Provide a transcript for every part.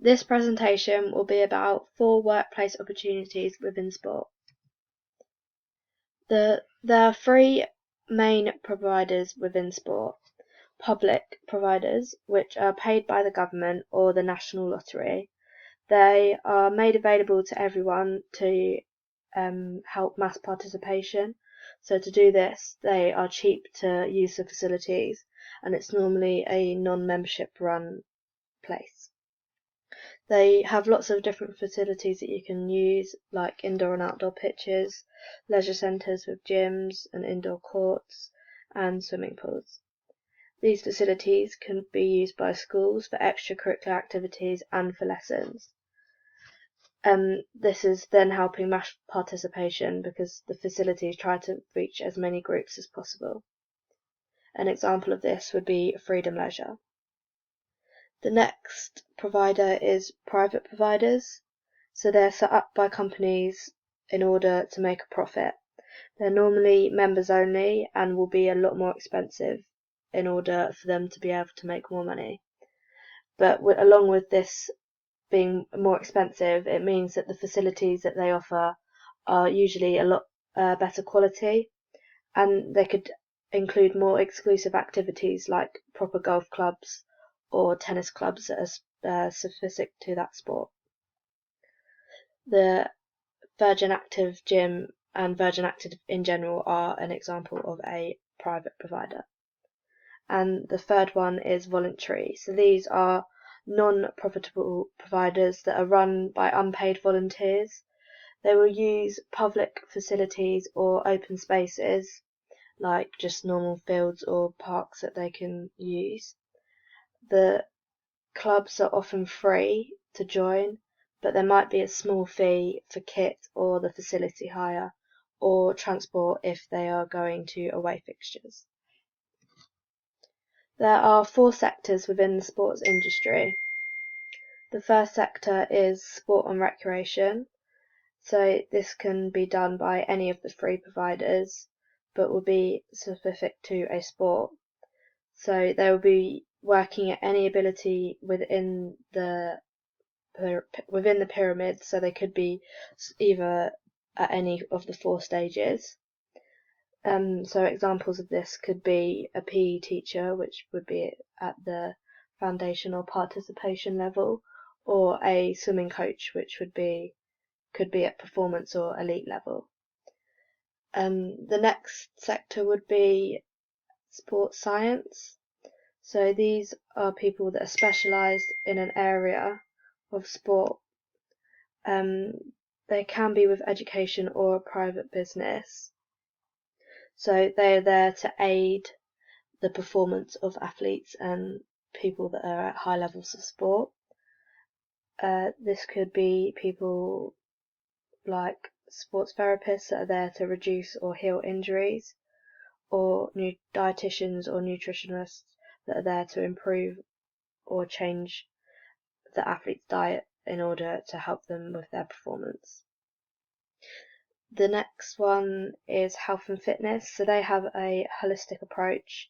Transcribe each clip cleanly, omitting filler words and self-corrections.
This presentation will be about 4 workplace opportunities within sport. There are 3 main providers within sport. Public providers, which are paid by the government or the National Lottery. They are made available to everyone to help mass participation. So to do this, they are cheap to use the facilities, and it's normally a non-membership run place. They have lots of different facilities that you can use, like indoor and outdoor pitches, leisure centres with gyms and indoor courts, and swimming pools. These facilities can be used by schools for extracurricular activities and for lessons. This is then helping mass participation because the facilities try to reach as many groups as possible. An example of this would be Freedom Leisure. The next provider is private providers. So they're set up by companies in order to make a profit. They're normally members only and will be a lot more expensive in order for them to be able to make more money. But along with this being more expensive, it means that the facilities that they offer are usually a lot better quality, and they could include more exclusive activities like proper golf clubs or tennis clubs that are specific to that sport. The Virgin Active Gym and Virgin Active in general are an example of a private provider. And the third one is voluntary. So these are non-profitable providers that are run by unpaid volunteers. They will use public facilities or open spaces, like just normal fields or parks that they can use. The clubs are often free to join, but there might be a small fee for kit or the facility hire or transport if they are going to away fixtures. There are 4 sectors within the sports industry. The first sector is sport and recreation. So this can be done by any of the 3 providers, but will be specific to a sport. So they will be working at any ability within the pyramid, so they could be either at any of the 4 stages. So examples of this could be a PE teacher, which would be at the foundation or participation level, or a swimming coach, which could be at performance or elite level. The next sector would be sports science. So these are people that are specialised in an area of sport. They can be with education or a private business. So they are there to aid the performance of athletes and people that are at high levels of sport. This could be people like sports therapists that are there to reduce or heal injuries, or dietitians or nutritionists that are there to improve or change the athlete's diet in order to help them with their performance. The next one is health and fitness. So they have a holistic approach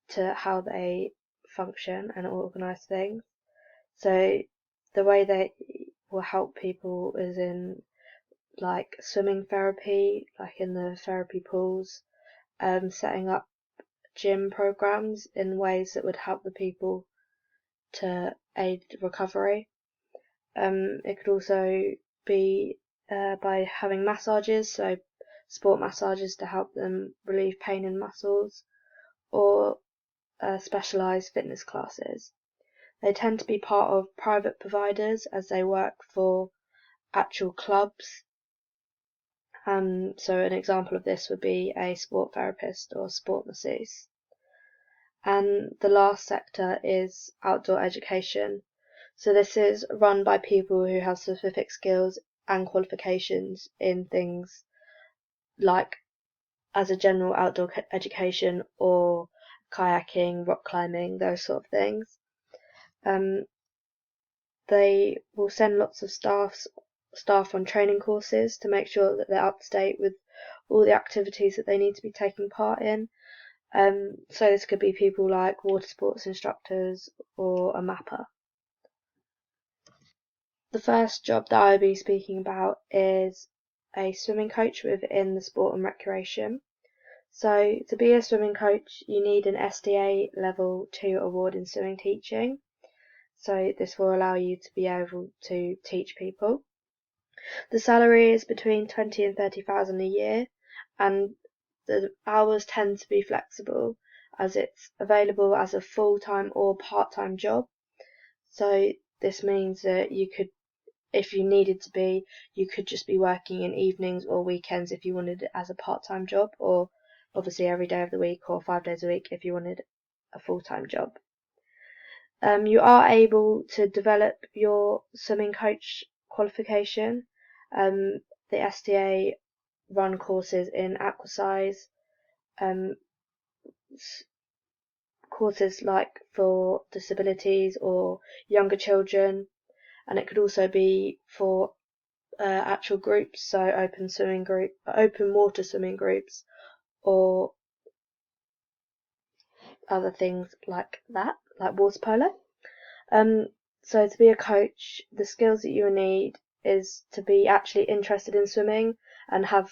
to how they function and organise things. So the way they will help people is in like swimming therapy, like in the therapy pools, setting up gym programs in ways that would help the people to aid recovery. It could also be by having massages, so sport massages to help them relieve pain in muscles, or specialised fitness classes. They tend to be part of private providers as they work for actual clubs. So an example of this would be a sport therapist or sport masseuse. And the last sector is outdoor education. So this is run by people who have specific skills and qualifications in things like as a general outdoor education or kayaking, rock climbing, those sort of things. They will send lots of staff on training courses to make sure that they're up to date with all the activities that they need to be taking part in. So this could be people like water sports instructors or a mapper. the first job that I'll be speaking about is a swimming coach within the sport and recreation. So to be a swimming coach, you need an SDA Level 2 award in swimming teaching. So this will allow you to be able to teach people. The salary is between 20 and 30,000 a year, and the hours tend to be flexible as it's available as a full-time or part-time job. So this means that you could, if you needed to be, you could just be working in evenings or weekends if you wanted it as a part-time job, or obviously every day of the week or 5 days a week if you wanted a full-time job. You are able to develop your swimming coach qualification. The SDA run courses in aquasize, courses like for disabilities or younger children, and it could also be for actual groups, so open water swimming groups, or other things like that, like water polo. So to be a coach, the skills that you will need is to be actually interested in swimming and have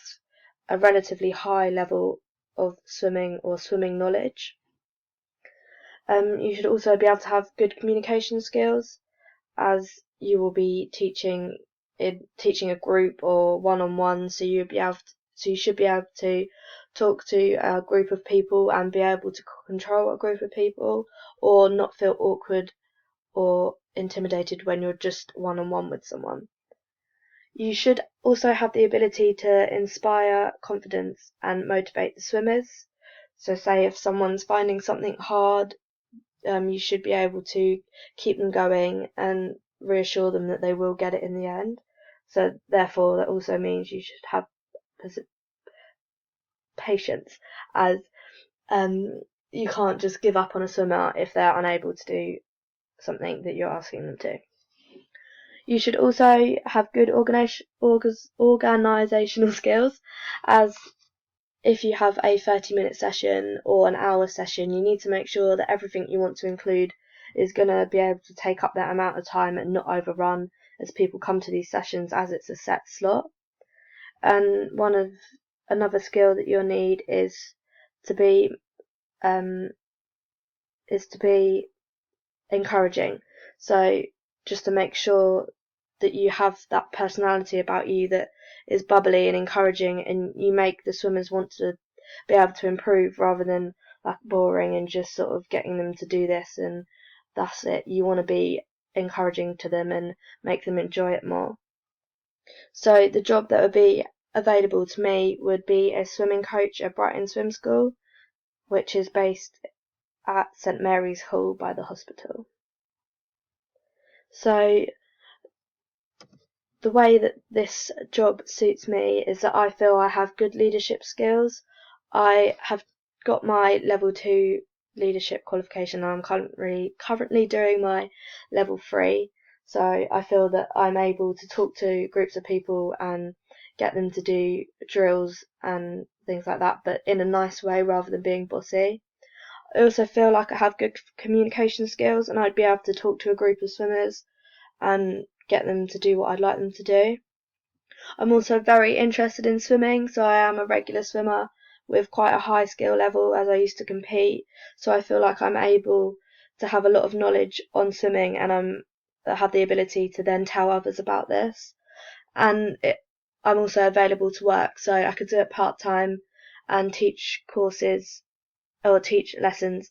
a relatively high level of swimming or swimming knowledge. You should also be able to have good communication skills, as you will be teaching a group or one-on-one, so you should be able to talk to a group of people and be able to control a group of people, or not feel awkward or intimidated when you're just one-on-one with someone. You should also have the ability to inspire confidence and motivate the swimmers. So say if someone's finding something hard, you should be able to keep them going and reassure them that they will get it in the end. So therefore that also means you should have patience, as you can't just give up on a swimmer if they're unable to do something that you're asking them to. You should also have good organisational skills, as if you have a 30-minute session or an hour session, you need to make sure that everything you want to include is going to be able to take up that amount of time and not overrun as people come to these sessions, as it's a set slot. And another skill that you'll need is to be encouraging. So just to make sure that you have that personality about you that is bubbly and encouraging, and you make the swimmers want to be able to improve rather than like boring and just sort of getting them to do this and that's it. You want to be encouraging to them and make them enjoy it more. So the job that would be available to me would be a swimming coach at Brighton Swim School, which is based at St Mary's Hall by the hospital. So the way that this job suits me is that I feel I have good leadership skills. I have got my level 2 leadership qualification, and I'm currently doing my level 3. So I feel that I'm able to talk to groups of people and get them to do drills and things like that, but in a nice way rather than being bossy. I also feel like I have good communication skills, and I'd be able to talk to a group of swimmers and get them to do what I'd like them to do. I'm also very interested in swimming, so I am a regular swimmer with quite a high skill level, as I used to compete, so I feel like I'm able to have a lot of knowledge on swimming, and I have the ability to then tell others about this. And I'm also available to work, so I could do it part-time and teach courses or teach lessons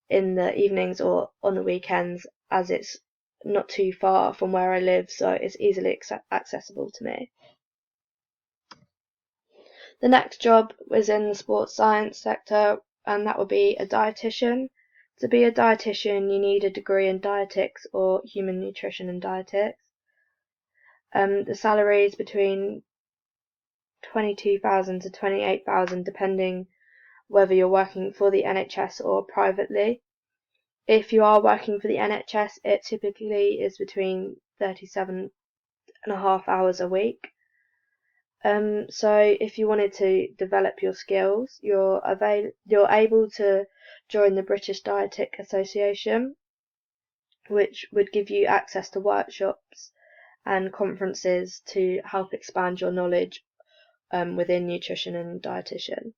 in the evenings or on the weekends, as it's not too far from where I live, so it's easily accessible to me. The next job was in the sports science sector, and that would be a dietitian. To be a dietitian, you need a degree in dietetics or human nutrition and dietetics. The salary is between 22,000 to 28,000, depending whether you're working for the NHS or privately. If you are working for the NHS, it typically is between 37.5 hours a week. So if you wanted to develop your skills, you're able to join the British Dietetic Association, which would give you access to workshops and conferences to help expand your knowledge within nutrition and dietitian.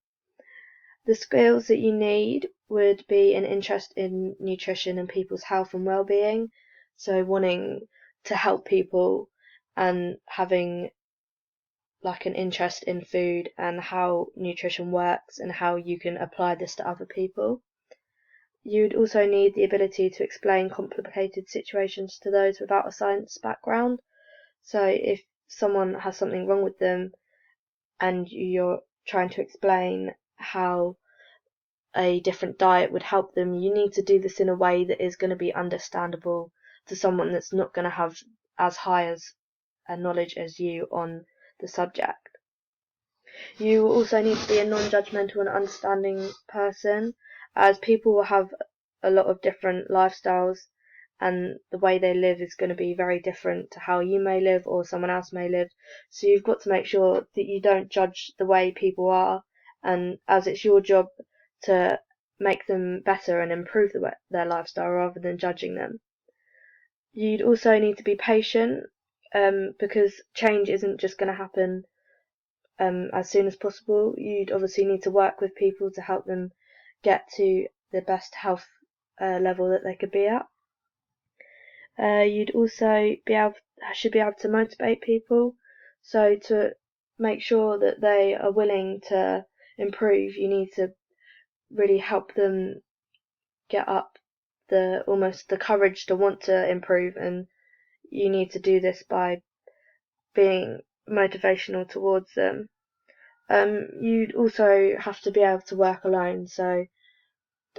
The skills that you need would be an interest in nutrition and people's health and well-being, so wanting to help people and having like an interest in food and how nutrition works and how you can apply this to other people. You'd also need the ability to explain complicated situations to those without a science background. So if someone has something wrong with them and you're trying to explain how a different diet would help them, you need to do this in a way that is going to be understandable to someone that's not going to have as high as a knowledge as you on the subject. You also need to be a non-judgmental and understanding person, as people will have a lot of different lifestyles and the way they live is going to be very different to how you may live or someone else may live. So you've got to make sure that you don't judge the way people are, and as it's your job to make them better and improve their lifestyle rather than judging them. You'd also need to be patient, because change isn't just going to happen as soon as possible. You'd obviously need to work with people to help them get to the best health level that they could be at. You'd also should be able to motivate people. So to make sure that they are willing to improve, you need to really help them get up the courage to want to improve, and you need to do this by being motivational towards them. You'd also have to be able to work alone, so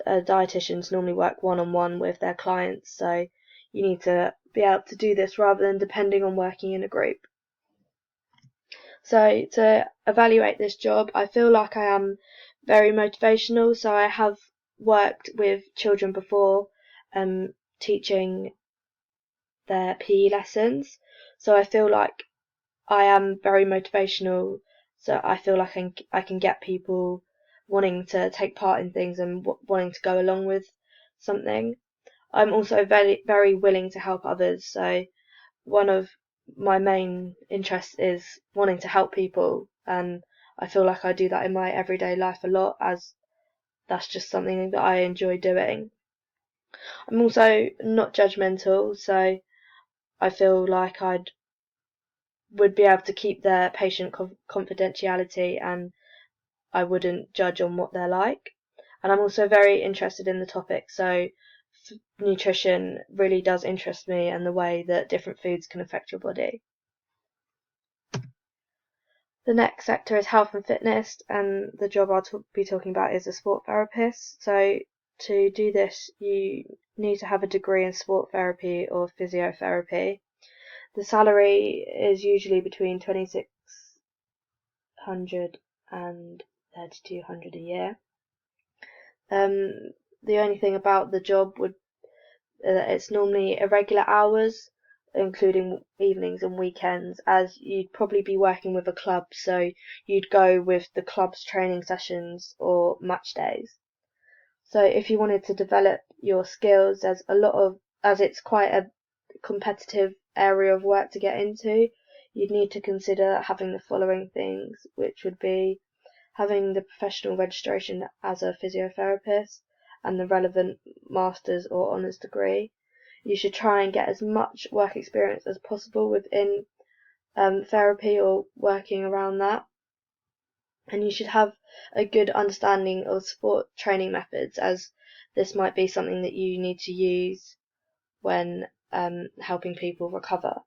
dietitians normally work one-on-one with their clients, so you need to be able to do this rather than depending on working in a group. So to evaluate this job, I feel like I am very motivational, so I have worked with children before, teaching their PE lessons, so I feel like I am very motivational, so I feel like I can get people wanting to take part in things and wanting to go along with something. I'm also very, very willing to help others, so one of my main interests is wanting to help people, and I feel like I do that in my everyday life a lot, as that's just something that I enjoy doing. I'm also not judgmental, so I feel like would be able to keep their patient confidentiality, and I wouldn't judge on what they're like. And I'm also very interested in the topic, so nutrition really does interest me and the way that different foods can affect your body. The next sector is health and fitness, and the job I'll be talking about is a sport therapist. So to do this, you need to have a degree in sport therapy or physiotherapy. The salary is usually between $2,600 and $3,200 a year. The only thing about the job would it's normally irregular hours, including evenings and weekends, as you'd probably be working with a club, so you'd go with the club's training sessions or match days. So if you wanted to develop your skills, as it's quite a competitive area of work to get into, you'd need to consider having the following things, which would be having the professional registration as a physiotherapist and the relevant master's or honours degree. You should try and get as much work experience as possible within therapy or working around that. And you should have a good understanding of sport training methods, as this might be something that you need to use when helping people recover.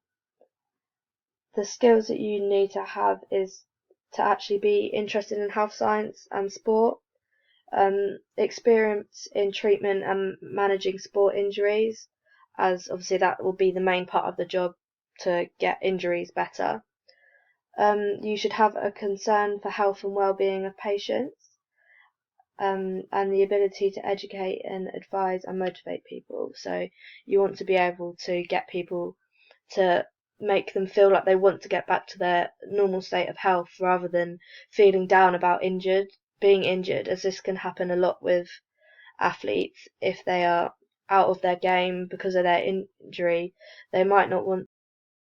The skills that you need to have is to actually be interested in health science and sport, experience in treatment and managing sport injuries, as obviously that will be the main part of the job to get injuries better. You should have a concern for health and well-being of patients, and the ability to educate and advise and motivate people. So you want to be able to get people to make them feel like they want to get back to their normal state of health rather than feeling down about being injured, as this can happen a lot with athletes. If they are out of their game because of their injury, they might not want